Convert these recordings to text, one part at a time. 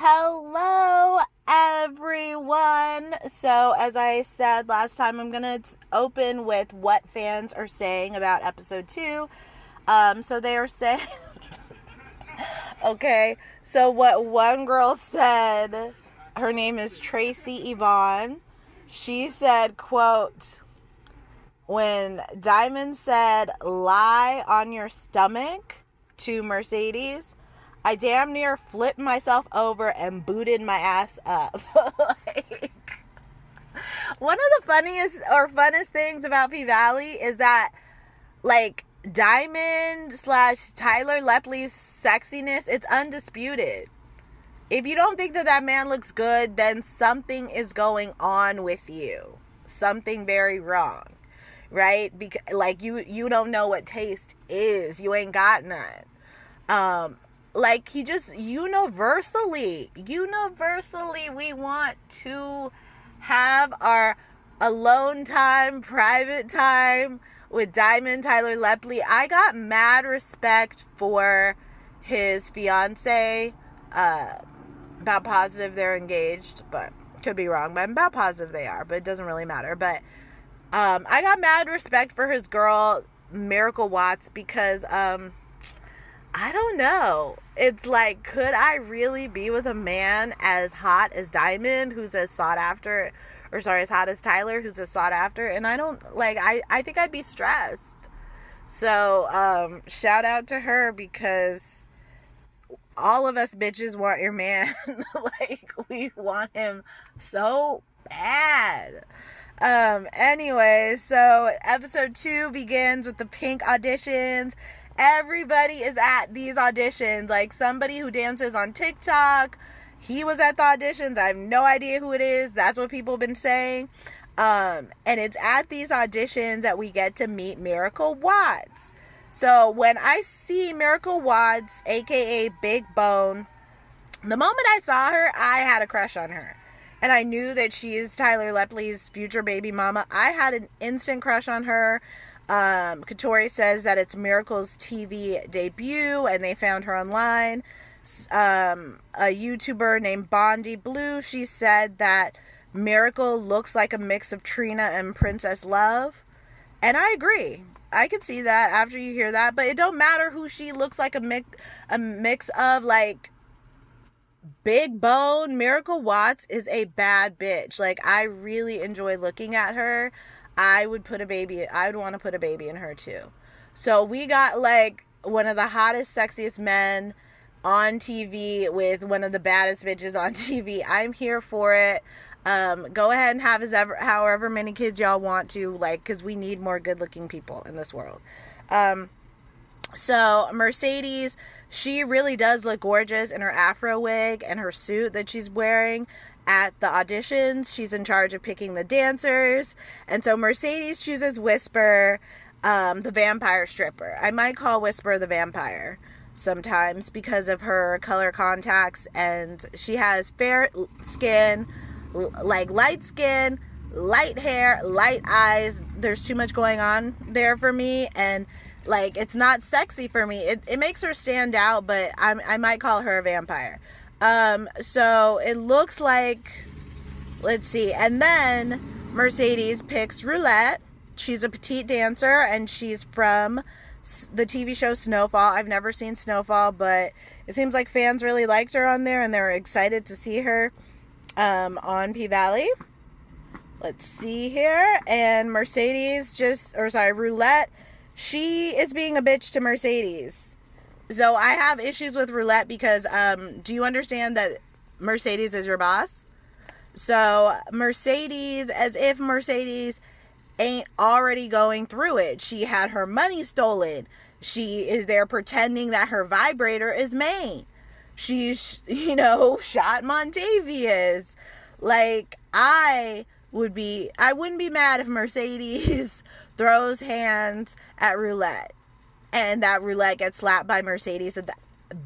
Hello, everyone. So, as I said last time, I'm going to open with what fans are saying about episode 2. So they are saying, okay, so what one girl said, her name is Tracy Yvonne. She said, quote, when Diamond said, lie on your stomach to Mercedes, I damn near flipped myself over and booted my ass up. Like, one of the funniest or funnest things about P-Valley is that, like, Diamond / Tyler Lepley's sexiness, it's undisputed. If you don't think that man looks good, then something is going on with you. Something very wrong. Right? Because, like, you don't know what taste is. You ain't got none. Like, he just universally, we want to have our alone time, private time with Diamond Tyler Lepley. I got mad respect for his fiance. About positive they're engaged, but could be wrong. But I'm about positive they are, but it doesn't really matter. But I got mad respect for his girl, Miracle Watts, because I don't know. It's like, could I really be with a man as hot as Diamond, who's as sought after, or sorry, as hot as Tyler, who's as sought after? And I don't, like, I think I'd be stressed. So, shout out to her, because all of us bitches want your man. Like, we want him so bad. Anyway, so episode 2 begins with the Pink auditions. Everybody is at these auditions. Like, somebody who dances on TikTok, he was at the auditions. I have no idea who it is. That's what people have been saying. And it's at these auditions that we get to meet Miracle Watts. So when I see Miracle Watts, aka Big Bone, the moment I saw her, I had a crush on her. And I knew that she is Tyler Lepley's future baby mama. I had an instant crush on her. Katori says that it's Miracle's TV debut, and they found her online. A YouTuber named Bondi Blue, she said that Miracle looks like a mix of Trina and Princess Love. And I agree. I can see that after you hear that. But it don't matter who she looks like a mix of. Like, Big Bone, Miracle Watts is a bad bitch. Like, I really enjoy looking at her. I would want to put a baby in her too. So we got, like, one of the hottest, sexiest men on TV with one of the baddest bitches on TV. I'm here for it. Go ahead and have however many kids y'all want to, like, because we need more good looking people in this world. So Mercedes, she really does look gorgeous in her afro wig and her suit that she's wearing at the auditions. She's in charge of picking the dancers. And so Mercedes chooses Whisper, the vampire stripper. I might call Whisper the vampire sometimes because of her color contacts. And she has fair skin, like light skin, light hair, light eyes. There's too much going on there for me. And, like, it's not sexy for me. It makes her stand out, but I might call her a vampire. So it looks like, let's see. And then Mercedes picks Roulette. She's a petite dancer, and she's from the TV show Snowfall. I've never seen Snowfall, but it seems like fans really liked her on there, and they're excited to see her on P-Valley. Let's see here. And Roulette, she is being a bitch to Mercedes. So I have issues with Roulette because, do you understand that Mercedes is your boss? So Mercedes, as if Mercedes ain't already going through it. She had her money stolen. She is there pretending that her vibrator is Maine. She's, shot Montavious. Like, I wouldn't be mad if Mercedes throws hands at Roulette and that Roulette gets slapped by Mercedes at the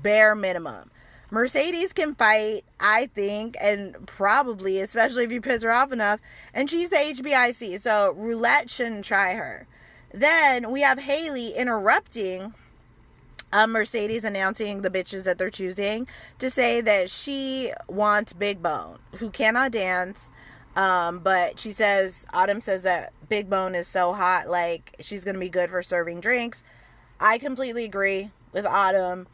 bare minimum. Mercedes can fight, I think, and probably, especially if you piss her off enough, and she's the HBIC, so Roulette shouldn't try her. Then we have Haley interrupting Mercedes announcing the bitches that they're choosing to say that she wants Big Bone, who cannot dance. But she says, Autumn says that Big Bone is so hot, like, she's going to be good for serving drinks. I completely agree with Autumn.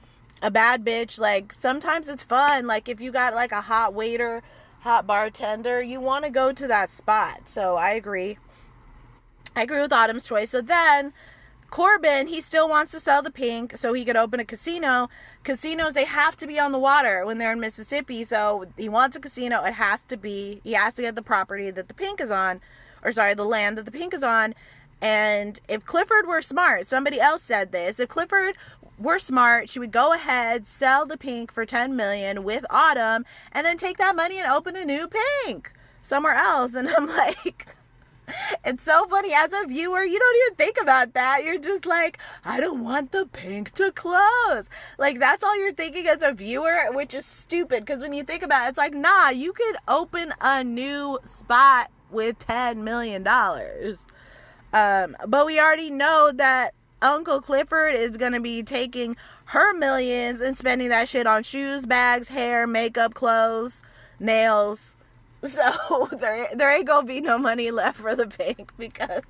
A bad bitch, like, sometimes it's fun. Like, if you got, like, a hot waiter, hot bartender, you want to go to that spot. So, I agree. I agree with Autumn's choice. So then, Corbin, he still wants to sell the pink so he could open a casino. Casinos, they have to be on the water when they're in Mississippi. So he wants a casino. He has to get the property that the pink is on, or sorry, the land that the pink is on. And if Clifford were smart, somebody else said this, if Clifford were smart, she would go ahead, sell the pink for $10 million with Autumn, and then take that money and open a new pink somewhere else. And I'm like, it's so funny. As a viewer, you don't even think about that. You're just like, I don't want the pink to close. Like, that's all you're thinking as a viewer, which is stupid. Because when you think about it, it's like, nah, you could open a new spot with $10 million. But we already know that Uncle Clifford is going to be taking her millions and spending that shit on shoes, bags, hair, makeup, clothes, nails. So there ain't gonna be no money left for the pink, because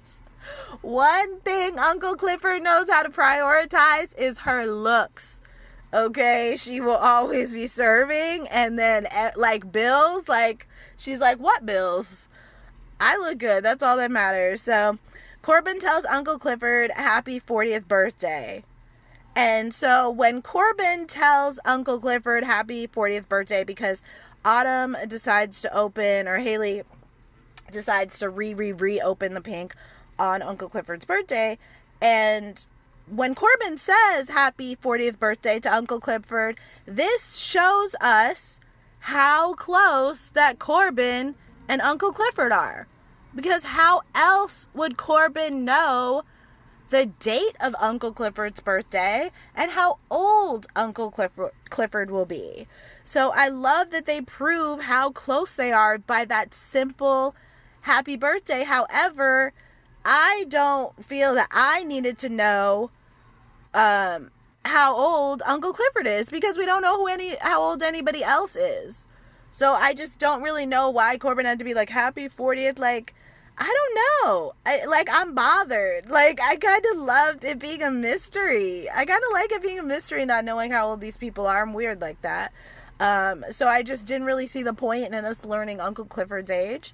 one thing Uncle Clifford knows how to prioritize is her looks. Okay, she will always be serving, and then like bills, like she's like, what bills? I look good. That's all that matters. So Corbin tells Uncle Clifford happy 40th birthday. And so when Corbin tells Uncle Clifford happy 40th birthday, because Autumn decides to open, or Haley decides to reopen the pink on Uncle Clifford's birthday. And when Corbin says happy 40th birthday to Uncle Clifford, this shows us how close that Corbin and Uncle Clifford are. Because how else would Corbin know the date of Uncle Clifford's birthday and how old Uncle Clifford will be? So I love that they prove how close they are by that simple happy birthday. However, I don't feel that I needed to know how old Uncle Clifford is, because we don't know how old anybody else is. So I just don't really know why Corbin had to be like happy 40th. Like, I don't know. I'm bothered. Like, I kind of loved it being a mystery. I kind of like it being a mystery, not knowing how old these people are. I'm weird like that. So I just didn't really see the point in us learning Uncle Clifford's age.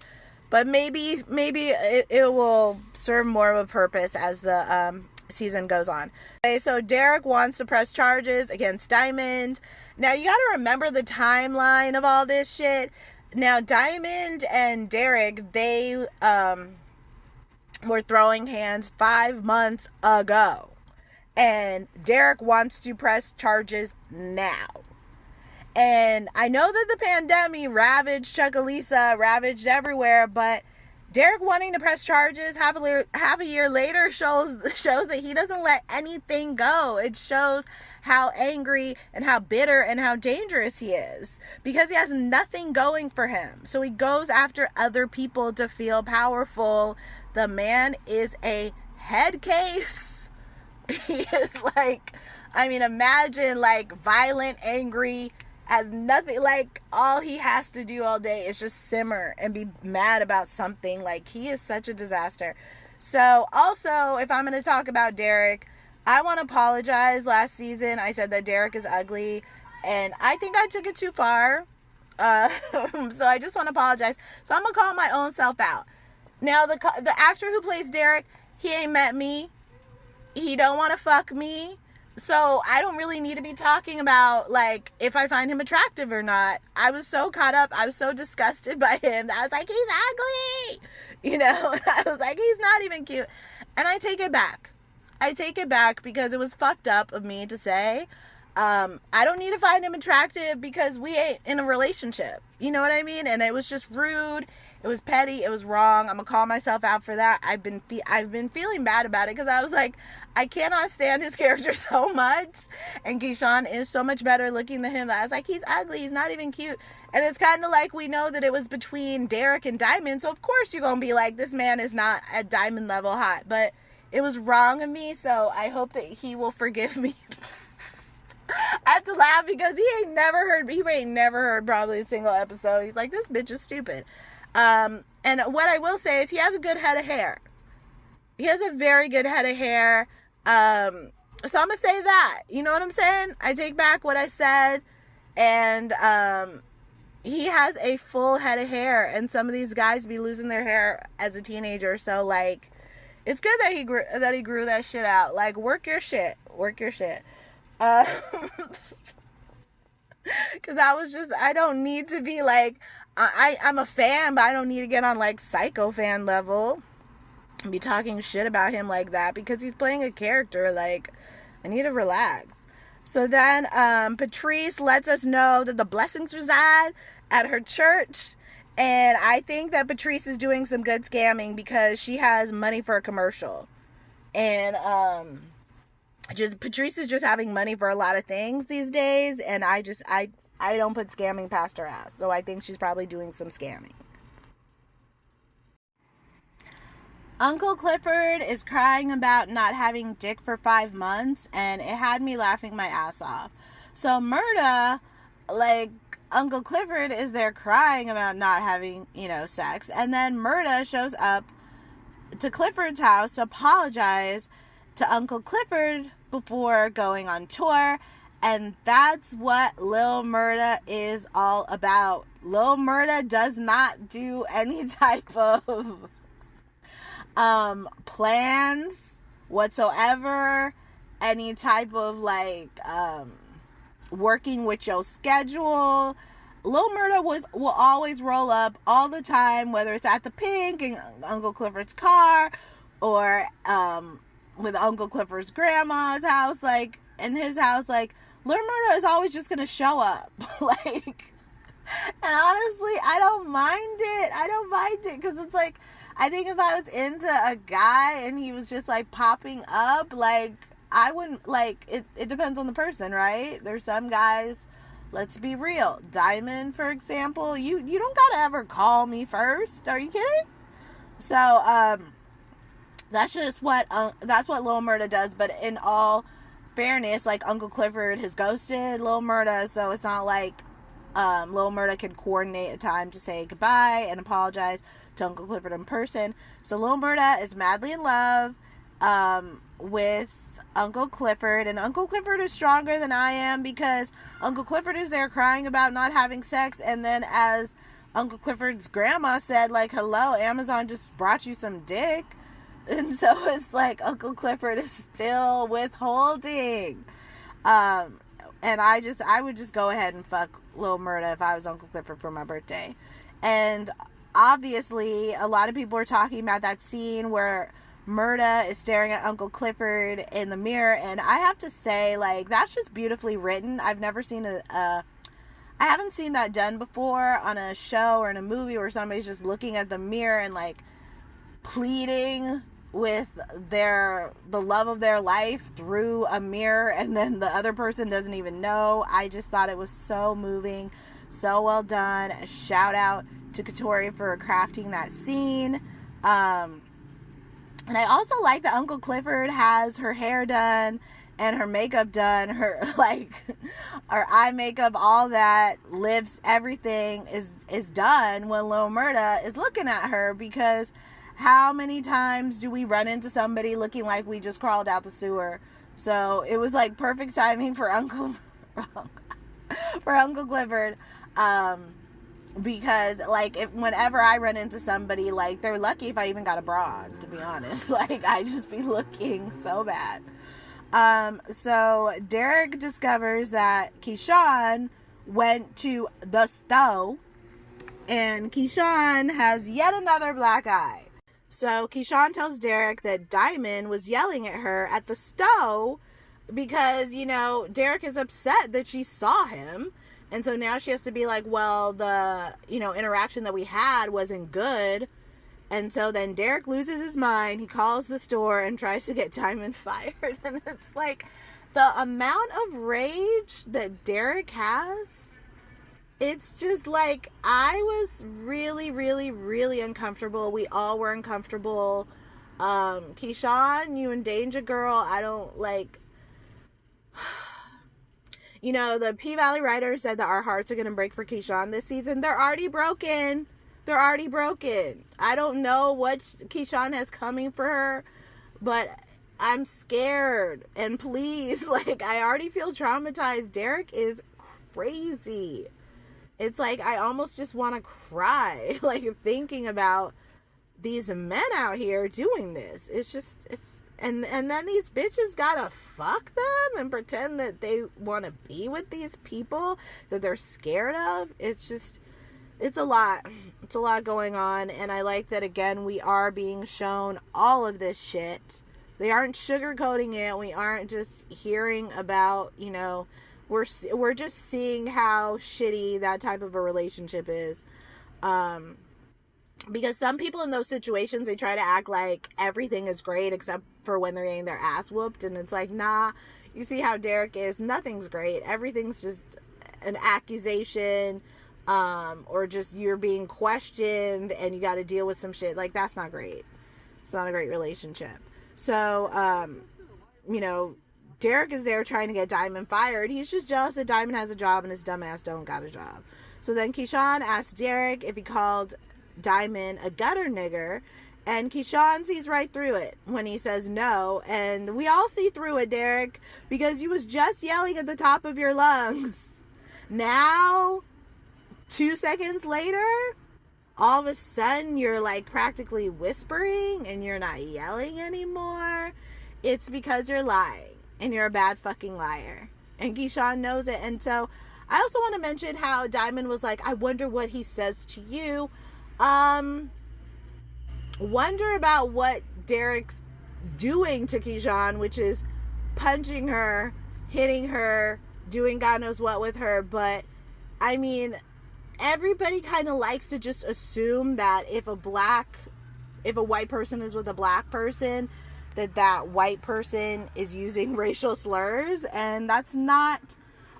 But maybe it will serve more of a purpose as the season goes on. Okay, so Derek wants to press charges against Diamond. Now, you got to remember the timeline of all this shit. Now, Diamond and Derek, they were throwing hands 5 months ago. And Derek wants to press charges now. And I know that the pandemic ravaged Chucalissa, ravaged everywhere, but Derek wanting to press charges half a year later shows that he doesn't let anything go. It shows how angry and how bitter and how dangerous he is, because he has nothing going for him. So he goes after other people to feel powerful. The man is a head case. He is like, I mean, imagine like violent, angry, has nothing, like all he has to do all day is just simmer and be mad about something. Like, he is such a disaster. So also, if I'm going to talk about Derek, I want to apologize. Last season I said that Derek is ugly, and I think I took it too far. So I just want to apologize. So I'm going to call my own self out. Now, the actor who plays Derek, he ain't met me. He don't want to fuck me. So I don't really need to be talking about, like, if I find him attractive or not. I was so caught up. I was so disgusted by him. I was like, he's ugly. You know, I was like, he's not even cute. And I take it back. I take it back because it was fucked up of me to say. I don't need to find him attractive because we ain't in a relationship. You know what I mean? And it was just rude. It was petty. It was wrong. I'm gonna call myself out for that. I've been feeling bad about it because I was like, I cannot stand his character so much. And Keyshawn is so much better looking than him that I was like, he's ugly. He's not even cute. And it's kind of like we know that it was between Derek and Diamond. So of course you're gonna be like, this man is not at Diamond level hot. But it was wrong of me. So I hope that he will forgive me. I have to laugh because he ain't never heard probably a single episode. He's like, this bitch is stupid. And what I will say is he has a good head of hair. He has a very good head of hair. So I'm gonna say that. You know what I'm saying? I take back what I said. And he has a full head of hair, and some of these guys be losing their hair as a teenager. So like, it's good that he grew that shit out. Like, work your shit. Because I don't need to be like, I'm a fan, but I don't need to get on like psycho fan level and be talking shit about him like that because he's playing a character. Like, I need to relax. So then Patrice lets us know that the blessings reside at her church. And I think that Patrice is doing some good scamming because she has money for a commercial. And Patrice is just having money for a lot of things these days. And I don't put scamming past her ass. So I think she's probably doing some scamming. Uncle Clifford is crying about not having dick for 5 months, and it had me laughing my ass off. So Murda, like, Uncle Clifford is there crying about not having, sex, and then Murda shows up to Clifford's house to apologize to Uncle Clifford before going on tour, and that's what Lil Murda is all about. Lil Murda does not do any type of plans whatsoever, any type of like working with your schedule. Lil Murda will always roll up all the time, whether it's at the Pink in Uncle Clifford's car or with Uncle Clifford's grandma's house, like in his house. Like, Lil Murda is always just gonna show up. Like, and honestly, I don't mind it because it's like, I think if I was into a guy and he was just like popping up, like, I wouldn't, like, it depends on the person, right? There's some guys, let's be real. Diamond, for example, you don't gotta ever call me first. Are you kidding? So, that's what Lil Murda does. But in all fairness, like, Uncle Clifford has ghosted Lil Murda, so it's not like Lil Murda can coordinate a time to say goodbye and apologize to Uncle Clifford in person. So Lil Murda is madly in love with Uncle Clifford, and Uncle Clifford is stronger than I am because Uncle Clifford is there crying about not having sex, and then as Uncle Clifford's grandma said, like, hello, Amazon just brought you some dick. And so it's like Uncle Clifford is still withholding. And I would just go ahead and fuck Lil Murda if I was Uncle Clifford for my birthday. And obviously, a lot of people are talking about that scene where Murda is staring at Uncle Clifford in the mirror, and I have to say, like, that's just beautifully written. I've never seen I haven't seen that done before on a show or in a movie where somebody's just looking at the mirror and, like, pleading with the love of their life through a mirror, and then the other person doesn't even know. I just thought it was so moving, so well done. A shout out to Katori for crafting that scene. And I also like that Uncle Clifford has her hair done and her makeup done, her eye makeup, all that, lips, everything is done when Lil Murda is looking at her, because how many times do we run into somebody looking like we just crawled out the sewer? So it was like perfect timing for Uncle Clifford. Because, like, whenever I run into somebody, like, they're lucky if I even got a bra on, to be honest. Like, I just be looking so bad. So Derek discovers that Keyshawn went to the Stowe, and Keyshawn has yet another black eye. So Keyshawn tells Derek that Diamond was yelling at her at the Stowe because, Derek is upset that she saw him. And so now she has to be like, well, the, interaction that we had wasn't good. And so then Derek loses his mind. He calls the store and tries to get Diamond fired. And it's like, the amount of rage that Derek has, it's just like, I was really, really, really uncomfortable. We all were uncomfortable. Keyshawn, you in danger, girl. I don't like... You know, the P-Valley writer said that our hearts are going to break for Keyshawn this season. They're already broken. They're already broken. I don't know what Keyshawn has coming for her, but I'm scared. And please, like, I already feel traumatized. Derek is crazy. It's like I almost just want to cry, like, thinking about these men out here doing this. It's just, and then these bitches gotta fuck them and pretend that they want to be with these people that they're scared of. It's just, it's a lot. It's a lot going on. And I like that, again, we are being shown all of this shit. They aren't sugarcoating it. We aren't just hearing about, you know, we're just seeing how shitty that type of a relationship is. Because some people in those situations, they try to act like everything is great except for when they're getting their ass whooped. And it's like, nah, you see how Derek is. Nothing's great. Everything's just an accusation, or just you're being questioned and you got to deal with some shit. Like, that's not great. It's not a great relationship. So, you know, Derek is there trying to get Diamond fired. He's just jealous that Diamond has a job and his dumb ass don't got a job. So then Keyshawn asked Derek if he called Diamond a gutter nigger, and Keyshawn sees right through it when he says no. And we all see through it, Derek, because you was just yelling at the top of your lungs. Now, 2 seconds later, all of a sudden you're like practically whispering and you're not yelling anymore. It's because you're lying. And you're a bad fucking liar. And Keyshawn knows it. And so I also want to mention how Diamond was like, I wonder what he says to you. Wonder about what Derek's doing to Keyshawn, which is punching her, hitting her, doing God knows what with her. But I mean, everybody kind of likes to just assume that if a white person is with a black person, that white person is using racial slurs, and that's not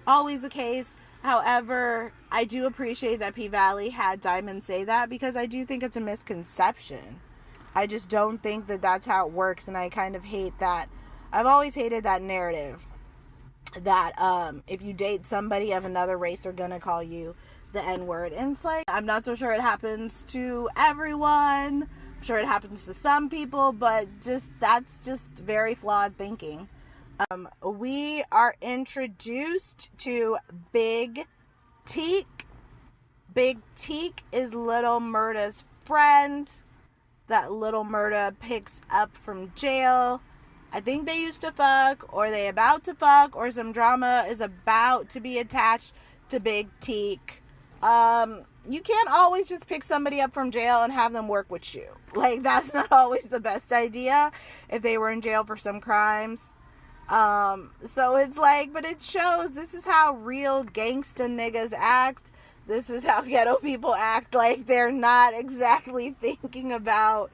always the case. However, I do appreciate that P-Valley had Diamond say that, because I do think it's a misconception. I just don't think that that's how it works, and I kind of hate that. I've always hated that narrative that if you date somebody of another race, they're gonna call you the N-word. And it's like, I'm not so sure it happens to everyone. Sure, it happens to some people, but that's just very flawed thinking. We are introduced to Big Teak. Big Teak is Little Murda's friend that Little Murda picks up from jail. I think they used to fuck, or they about to fuck, or some drama is about to be attached to Big Teak. You can't always just pick somebody up from jail and have them work with you. Like, that's not always the best idea if they were in jail for some crimes. So it's like, but it shows this is how real gangsta niggas act. This is how ghetto people act. Like, they're not exactly thinking about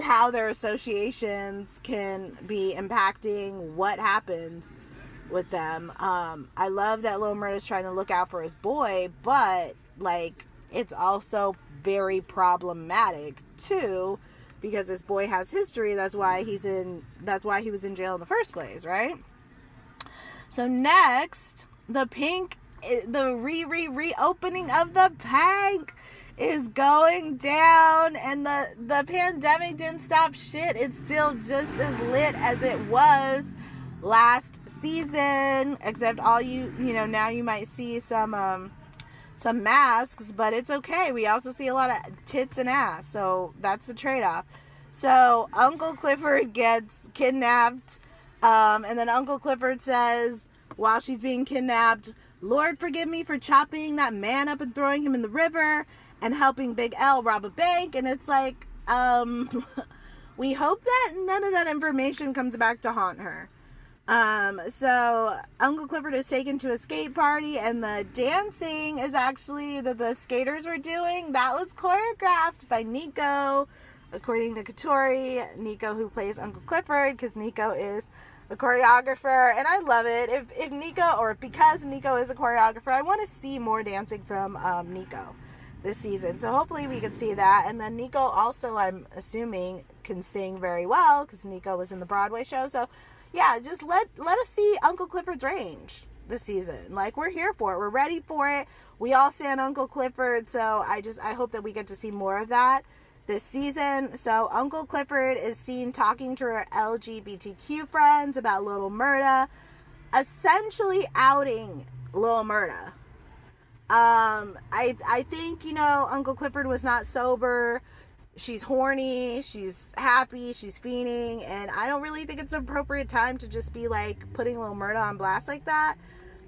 how their associations can be impacting what happens with them. I love that Lil Murda's trying to look out for his boy, but like, it's also very problematic too, because this boy has history. That's why he was in jail in the first place, right? So next, the reopening of the Pynk is going down, and the pandemic didn't stop shit. It's still just as lit as it was last season, except now you might see some masks, but it's okay. We also see a lot of tits and ass, so that's the trade-off. So Uncle Clifford gets kidnapped, and then Uncle Clifford says, while she's being kidnapped, Lord forgive me for chopping that man up and throwing him in the river and helping Big L rob a bank. And it's like, we hope that none of that information comes back to haunt her. So Uncle Clifford is taken to a skate party, and the dancing is actually that the skaters were doing, that was choreographed by Nico, according to Katori. Nico, who plays Uncle Clifford, because Nico is a choreographer, and I love it. Because Nico is a choreographer, I want to see more dancing from Nico this season. So hopefully we can see that. And then Nico also, I'm assuming, can sing very well, because Nico was in the Broadway show. So yeah, just let us see Uncle Clifford's range. this season. Like, we're here for it. We're ready for it. We all stand Uncle Clifford, so I hope that we get to see more of that this season. So Uncle Clifford is seen talking to her LGBTQ friends about Little Murda, essentially outing Little Murda. I think, Uncle Clifford was not sober. She's horny, she's happy, she's fiending, and I don't really think it's an appropriate time to just be like putting Little Murda on blast like that.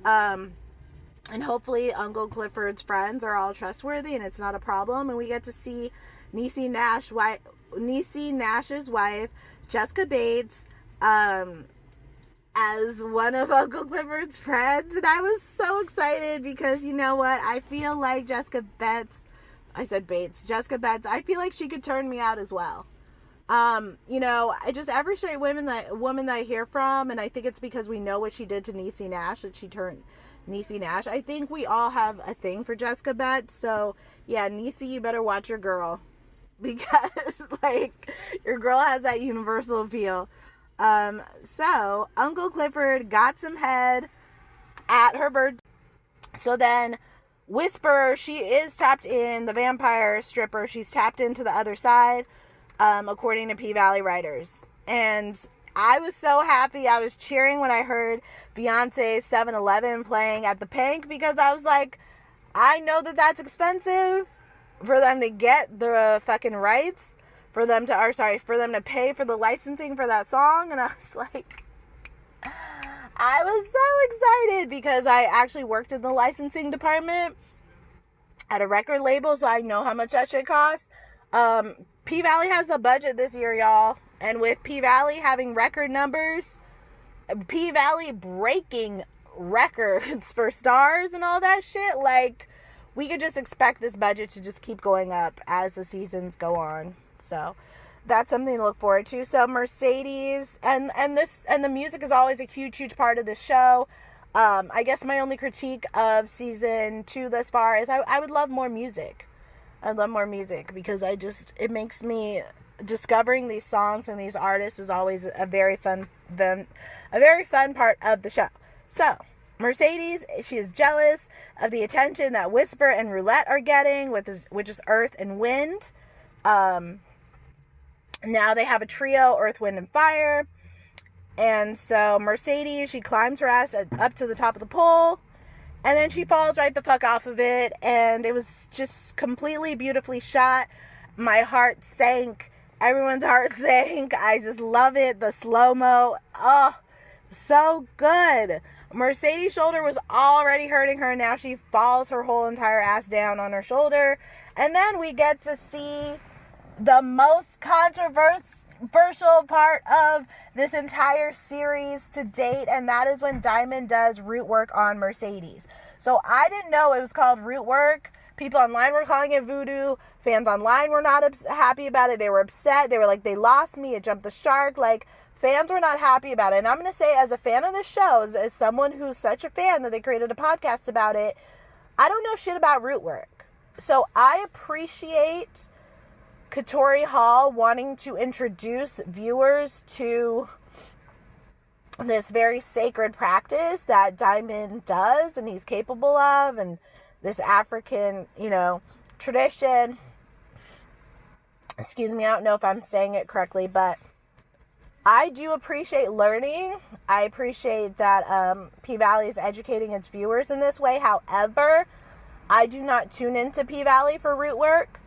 And hopefully Uncle Clifford's friends are all trustworthy and it's not a problem, and we get to see Niecy Nash's wife, Jessica Bates, as one of Uncle Clifford's friends, and I was so excited because, you know what, I feel like Jessica Bates, I feel like she could turn me out as well. Just every straight woman that I hear from, and I think it's because we know what she did to Niecy Nash, that she turned Niecy Nash. I think we all have a thing for Jessica Bates, so yeah, Niecy, you better watch your girl, because like your girl has that universal appeal. So Uncle Clifford got some head at her birthday. So then Whisper, she is tapped in, the vampire stripper, she's tapped into the other side, according to P-Valley writers. And I was so happy. I was cheering when I heard Beyonce's 7-Eleven playing at the Pink, because I was like, I know that that's expensive for them to get the fucking rights, for them to pay for the licensing for that song. And I was like, I was so excited because I actually worked in the licensing department at a record label, so I know how much that shit costs. P-Valley has the budget this year, y'all. And with P-Valley having record numbers, P-Valley breaking records for stars and all that shit, like, we could just expect this budget to just keep going up as the seasons go on. So that's something to look forward to. So Mercedes and the music is always a huge part of the show. I guess my only critique of season 2 thus far is I would love more music. I'd love more music because it makes me, discovering these songs and these artists is always a very fun part of the show. So Mercedes, she is jealous of the attention that Whisper and Roulette are getting, which is Earth and Wind. Now they have a trio, Earth, Wind, and Fire. And so Mercedes, she climbs her ass up to the top of the pole, and then she falls right the fuck off of it. And it was just completely beautifully shot. My heart sank. Everyone's heart sank. I just love it. The slow-mo. Oh, so good. Mercedes' shoulder was already hurting her. Now she falls her whole entire ass down on her shoulder. And then we get to see the most controversial part of this entire series to date, and that is when Diamond does root work on Mercedes. So I didn't know it was called root work. People online were calling it voodoo. Fans online were not happy about it. They were upset. They were like, they lost me. It jumped the shark. Like, fans were not happy about it. And I'm going to say, as a fan of the show, as someone who's such a fan that they created a podcast about it, I don't know shit about root work. So I appreciate Katori Hall wanting to introduce viewers to this very sacred practice that Diamond does and he's capable of, and this African, tradition. Excuse me, I don't know if I'm saying it correctly, but I do appreciate learning. I appreciate that P-Valley is educating its viewers in this way. However, I do not tune into P-Valley for root work.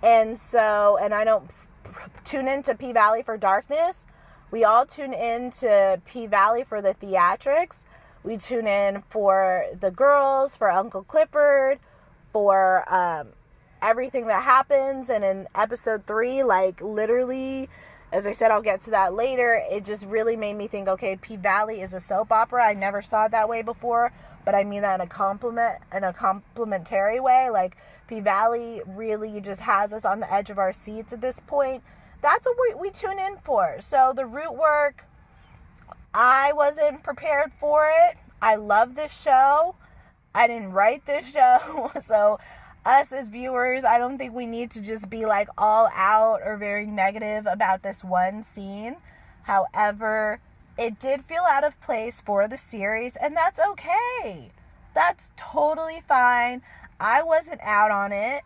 And I don't tune into P-Valley for darkness. We all tune in to P-Valley for the theatrics. We tune in for the girls, for Uncle Clifford, for everything that happens. And in episode 3, like, literally, as I said, I'll get to that later, it just really made me think, okay, P-Valley is a soap opera. I never saw it that way before, but I mean that in a complimentary way. Like, P-Valley really just has us on the edge of our seats at this point. That's what we tune in for. So the root work, I wasn't prepared for it. I love this show. I didn't write this show. So us as viewers, I don't think we need to just be like all out or very negative about this one scene. However, it did feel out of place for the series, and that's okay. That's totally fine. I wasn't out on it.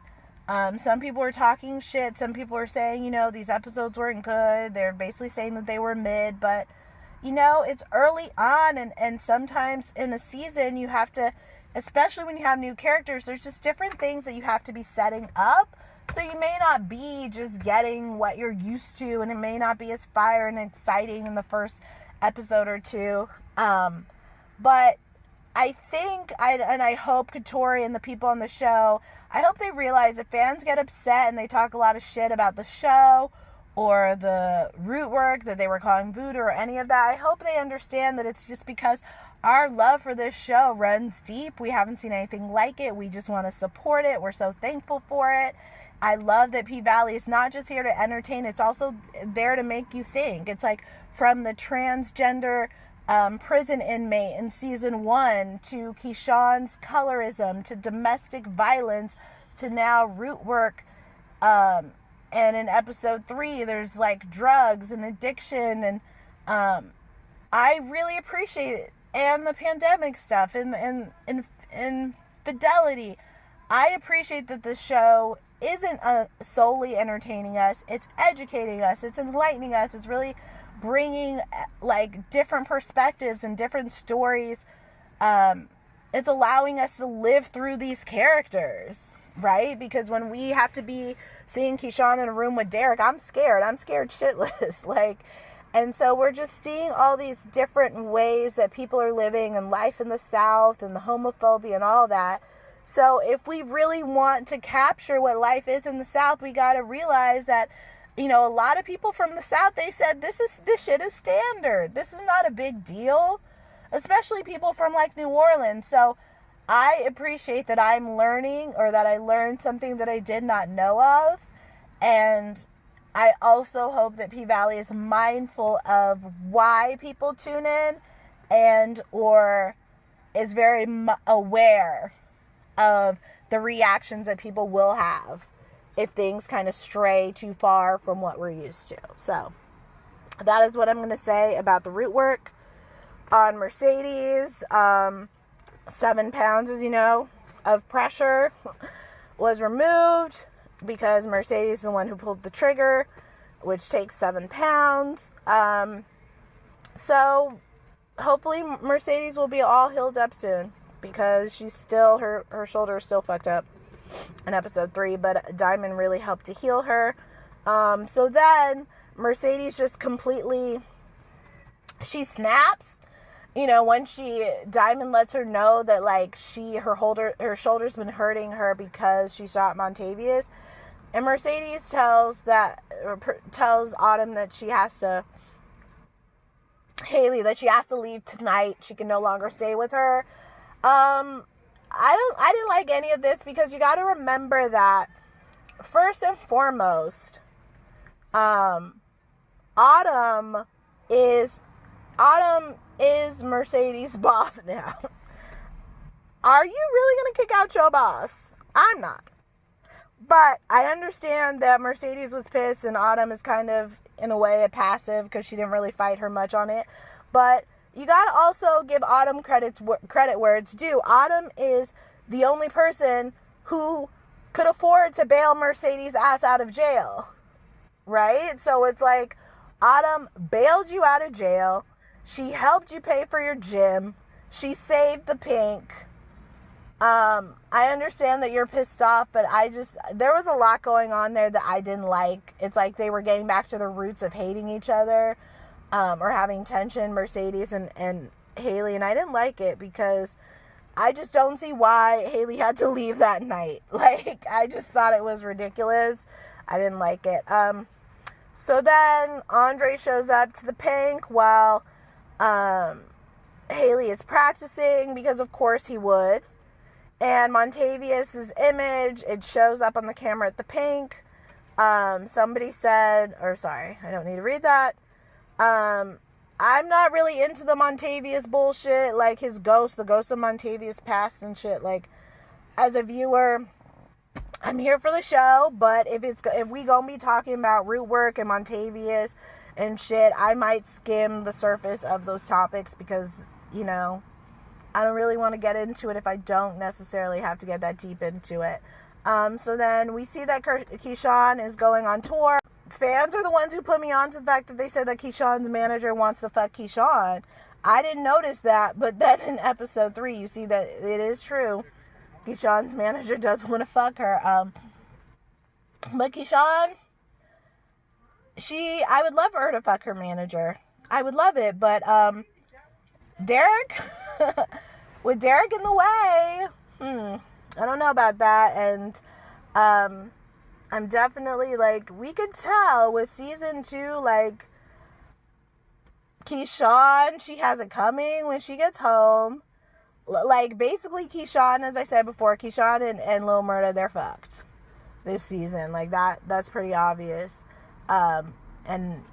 Some people were talking shit. Some people were saying, these episodes weren't good. They're basically saying that they were mid, but it's early on, and sometimes in a season you have to, especially when you have new characters, there's just different things that you have to be setting up. So you may not be just getting what you're used to, and it may not be as fire and exciting in the first episode or two. But I think, I hope Katori and the people on the show, I hope they realize if fans get upset and they talk a lot of shit about the show or the root work that they were calling voodoo or any of that, I hope they understand that it's just because our love for this show runs deep. We haven't seen anything like it. We just want to support it. We're so thankful for it. I love that P-Valley is not just here to entertain, it's also there to make you think. It's like from the transgender prison inmate in season 1 to Keyshawn's colorism to domestic violence to now root work, and in episode 3 there's like drugs and addiction, and I really appreciate it, and the pandemic stuff and infidelity. I appreciate that the show isn't solely entertaining us. It's educating us. It's enlightening us. It's really bringing like different perspectives and different stories. It's allowing us to live through these characters, right? Because when we have to be seeing Keyshawn in a room with Derek, I'm scared. I'm scared shitless. And so we're just seeing all these different ways that people are living and life in the South and the homophobia and all that. So if we really want to capture what life is in the South, we got to realize that, a lot of people from the South, they said, this shit is standard. This is not a big deal, especially people from like New Orleans. So I appreciate that I'm learning, or that I learned something that I did not know of. And I also hope that P-Valley is mindful of why people tune in or is very aware of the reactions that people will have if things kind of stray too far from what we're used to. So that is what I'm going to say about the root work on Mercedes. 7 pounds, as you know, of pressure was removed because Mercedes is the one who pulled the trigger, which takes 7 pounds. So hopefully Mercedes will be all healed up soon, because she's still, her shoulder is still fucked up in episode 3, but Diamond really helped to heal her. So then Mercedes just completely, she snaps, when Diamond lets her know that like her shoulder's been hurting her because she shot Montavious, and Mercedes tells Autumn that Haley that she has to leave tonight. She can no longer stay with her. I didn't like any of this, because you got to remember that first and foremost, Autumn is Mercedes' boss now. Are you really going to kick out your boss? I'm not. But I understand that Mercedes was pissed, and Autumn is kind of, in a way, a passive because she didn't really fight her much on it. But you gotta also give Autumn credit where it's due. Autumn is the only person who could afford to bail Mercedes' ass out of jail, right? So it's like, Autumn bailed you out of jail. She helped you pay for your gym. She saved the pink. I understand that you're pissed off, but there was a lot going on there that I didn't like. It's like they were getting back to the roots of hating each other. Or having tension, Mercedes and Haley, and I didn't like it, because I just don't see why Haley had to leave that night. Like, I just thought it was ridiculous. I didn't like it. So then Andre shows up to the pink while Haley is practicing, because of course he would. And Montavious' image, it shows up on the camera at the pink. Somebody said, I don't need to read that. I'm not really into the Montavious bullshit, like his ghost, the ghost of Montavious passed and shit. Like, as a viewer, I'm here for the show, but if we gonna be talking about root work and Montavious and shit, I might skim the surface of those topics because, you know, I don't really want to get into it if I don't necessarily have to get that deep into it. So then we see that Keyshawn is going on tour. Fans are the ones who put me on to the fact that they said that Keyshawn's manager wants to fuck Keyshawn. I didn't notice that, but then in episode 3, you see that it is true. Keyshawn's manager does want to fuck her. But Keyshawn, I would love for her to fuck her manager. I would love it, but Derek, with Derek in the way, I don't know about that. And I'm definitely, like, we could tell with season 2, like, Keyshawn, she has it coming when she gets home. Like, basically, Keyshawn, as I said before, Keyshawn and Lil Murda, they're fucked this season. Like, that's pretty obvious. And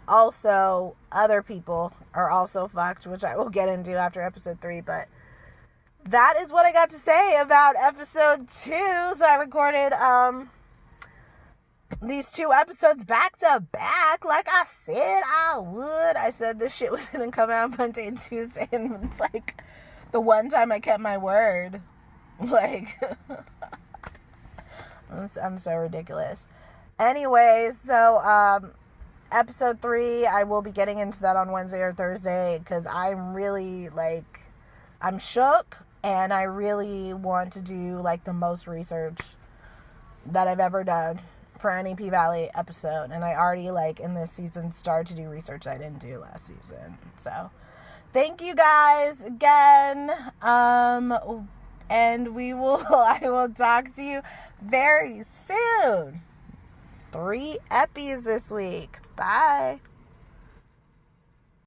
also, other people are also fucked, which I will get into after episode 3, but that is what I got to say about episode 2. So I recorded, these 2 episodes back to back, like I said I would. I said this shit was gonna come out Monday and Tuesday, and it's like the one time I kept my word. Like, I'm so ridiculous. Anyways, so episode 3, I will be getting into that on Wednesday or Thursday, because I'm really, like, I'm shook, and I really want to do, like, the most research that I've ever done for any P-Valley episode. And I already, like, in this season started to do research I didn't do last season. So thank you guys again. And I will talk to you very soon. 3 epis this week. Bye.